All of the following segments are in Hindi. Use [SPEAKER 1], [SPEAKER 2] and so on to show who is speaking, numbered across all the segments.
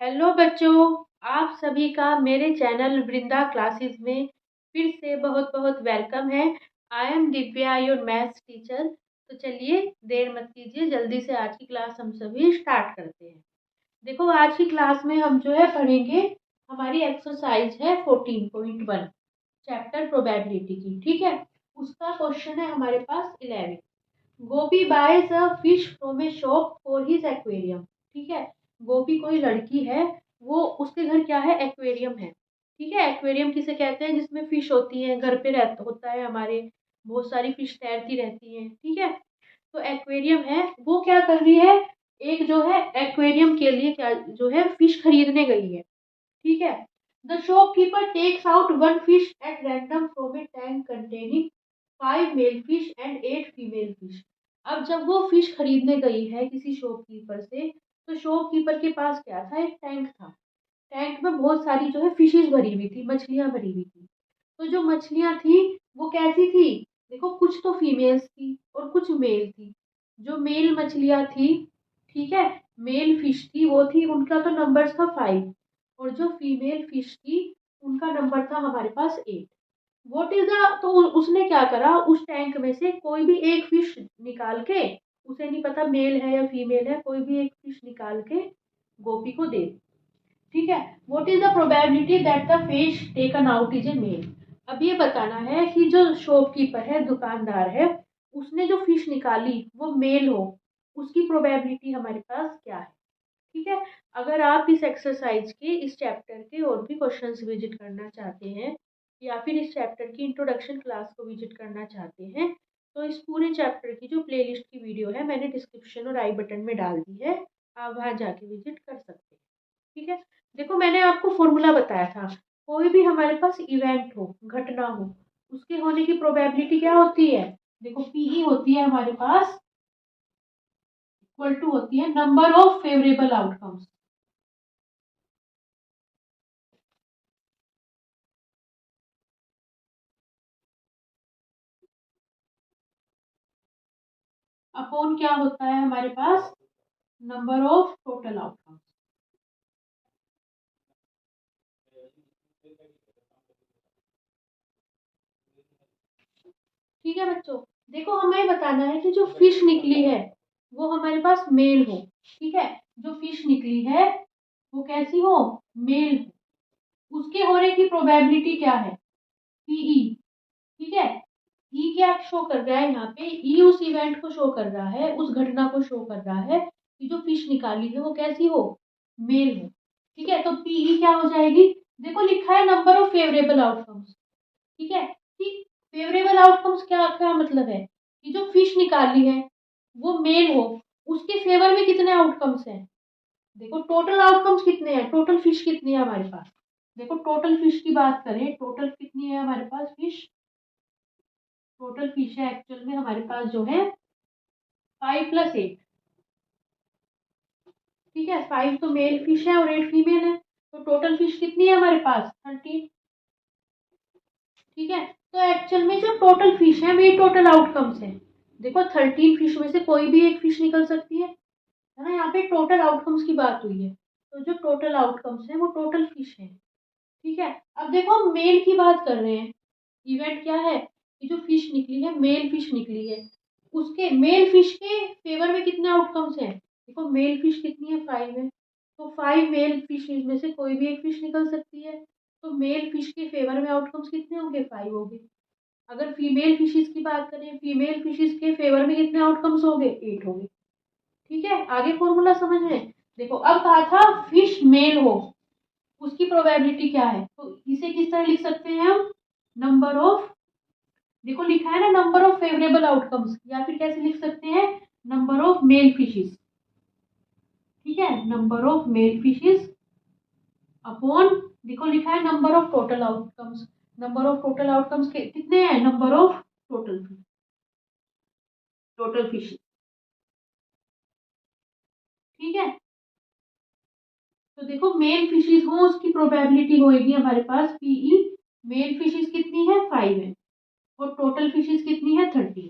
[SPEAKER 1] हेलो बच्चों, आप सभी का मेरे चैनल वृंदा क्लासेस में फिर से बहुत बहुत वेलकम है। I am Divya, your maths teacher. तो चलिए देर मत कीजिए, जल्दी से आज की क्लास हम सभी स्टार्ट करते हैं। देखो, आज की क्लास में हम जो है पढ़ेंगे, हमारी एक्सरसाइज है 14.1 चैप्टर प्रोबेबिलिटी की। ठीक है, उसका क्वेश्चन है हमारे पास 11। Gopi buys a fish from a shop for his aquarium. ठीक है, गोपी कोई लड़की है, वो उसके घर क्या है, एक्वेरियम है। ठीक है, एक्वेरियम किसे कहते हैं, जिसमें फिश होती है, घर पे रहता होता है हमारे, बहुत सारी फिश तैरती रहती हैं। ठीक है, तो एक्वेरियम है, वो क्या कर रही है, एक जो है एक्वेरियम के लिए क्या जो है फिश खरीदने गई है। ठीक है, the shopkeeper takes out one fish at random from a tank containing 5 male fish and 8 female fish. अब जब वो फिश खरीदने गई है किसी शॉपकीपर से, तो शॉपकीपर के पास क्या था, एक टैंक था। टैंक में बहुत सारी जो है फिशेज भरी हुई थी, मछलियां भरी हुई थी। तो जो मछलियां थी वो कैसी थी, देखो कुछ तो फीमेल्स थी और कुछ मेल थी। जो मेल मछलियां थी, ठीक है, मेल फिश थी, वो थी, उनका तो नंबर था 5। और जो फीमेल फिश थी, उनका नंबर था हमारे पास 8। व्हाट इज द, तो उसने क्या करा, उस टैंक में से कोई भी एक फिश निकाल के, उसे नहीं पता मेल है या फीमेल है, कोई भी एक फिश निकाल के गोपी को दे। ठीक है, what is the probability that the fish taken out is a male. अब ये बताना है कि जो शॉपकीपर है, दुकानदार है, उसने जो फिश निकाली वो मेल हो, उसकी प्रोबेबिलिटी हमारे पास क्या है। ठीक है, अगर आप इस एक्सरसाइज के, इस चैप्टर के और भी क्वेश्चंस विजिट करना चाहते हैं, या फिर इस चैप्टर की इंट्रोडक्शन क्लास को विजिट करना चाहते हैं, तो इस पूरे चैप्टर की जो प्लेलिस्ट की वीडियो है, मैंने डिस्क्रिप्शन और आई बटन में डाल दी है, आप वहां जाके विजिट कर सकते हैं। ठीक है, देखो मैंने आपको फॉर्मूला बताया था, कोई भी हमारे पास इवेंट हो, घटना हो, उसके होने की प्रोबेबिलिटी क्या होती है, देखो पीई होती है हमारे पास, इक्वल टू होती है number of favourable outcomes. Upon क्या होता है हमारे पास, नंबर ऑफ टोटल आउटकम्स। ठीक है बच्चों, देखो हमें बताना है कि जो फिश निकली है वो हमारे पास मेल हो। ठीक है, जो फिश निकली है वो कैसी हो, मेल हो, उसके होने की प्रोबेबिलिटी क्या है, पीई। ठीक है, ई क्या शो कर रहा है यहाँ पे, ई उस इवेंट को शो कर रहा है, उस घटना को शो कर रहा है कि जो फिश निकाली है वो कैसी हो, मेल हो। ठीक है, तो पीई क्या हो जाएगी, देखो लिखा है नंबर ऑफ फेवरेबल आउटकम्स। ठीक है, कि फेवरेबल आउटकम्स क्या क्या मतलब है, कि जो फिश निकाली है वो मेल हो, उसके फेवर में कितने आउटकम्स हैं, देखो टोटल आउटकम्स कितने हैं, टोटल फिश कितनी है हमारे पास। देखो टोटल फिश की बात करें, टोटल कितनी है हमारे पास फिश, टोटल फिश है एक्चुअल में हमारे पास जो है 5 + 8। ठीक है, 5 तो मेल फिश है और 8 फीमेल है, तो टोटल फिश कितनी है हमारे पास, 13। ठीक है, तो एक्चुअल में जो टोटल फिश है वे टोटल आउटकम्स है। देखो 13 फिश में से कोई भी एक फिश निकल सकती है ना, यहाँ पे टोटल आउटकम्स की बात हुई है, तो जो टोटल आउटकम्स है वो टोटल फिश है। ठीक है, अब देखो हम मेल की बात कर रहे हैं, इवेंट क्या है कि जो फिश निकली है, मेल फिश निकली है, उसके मेल फिश के फेवर में कितने आउटकम्स हैं, देखो मेल फिश कितनी है, 5 है, तो 5 मेल फिश में से कोई भी एक फिश निकल सकती है, तो मेल फिश के फेवर में आउटकम्स कितने होंगे, 5 होंगे। अगर फीमेल फिशेज की बात करें, फीमेल फिशेज के फेवर में कितने आउटकम्स होंगे, 8 होंगे। ठीक है, आगे फॉर्मूला समझ रहे हैं। देखो अब कहा था फिश मेल हो, उसकी प्रोबेबिलिटी क्या है, तो इसे किस तरह लिख सकते हैं हम, नंबर ऑफ, देखो लिखा है ना नंबर ऑफ फेवरेबल आउटकम्स, या फिर कैसे लिख सकते हैं, नंबर ऑफ मेल फिशेस। ठीक है, number of male fishes upon, देखो लिखा है number of total outcomes. Number of total outcomes के कितने हैं, नंबर ऑफ टोटल फिश। ठीक है, तो देखो मेल फिशेस हो, उसकी प्रोबेबिलिटी होगी हमारे पास पीई, मेल फिशेस कितनी है, 5 है, और टोटल फिशेस कितनी है, 13।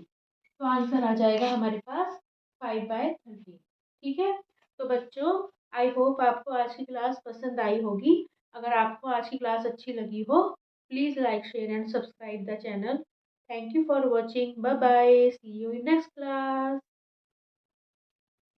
[SPEAKER 1] तो आंसर आ जाएगा हमारे पास 5/13। ठीक है, तो बच्चों आई होप आपको आज की क्लास पसंद आई होगी। अगर आपको आज की क्लास अच्छी लगी हो, please like, share and subscribe the channel. Thank you for watching. Bye bye. See you in next class.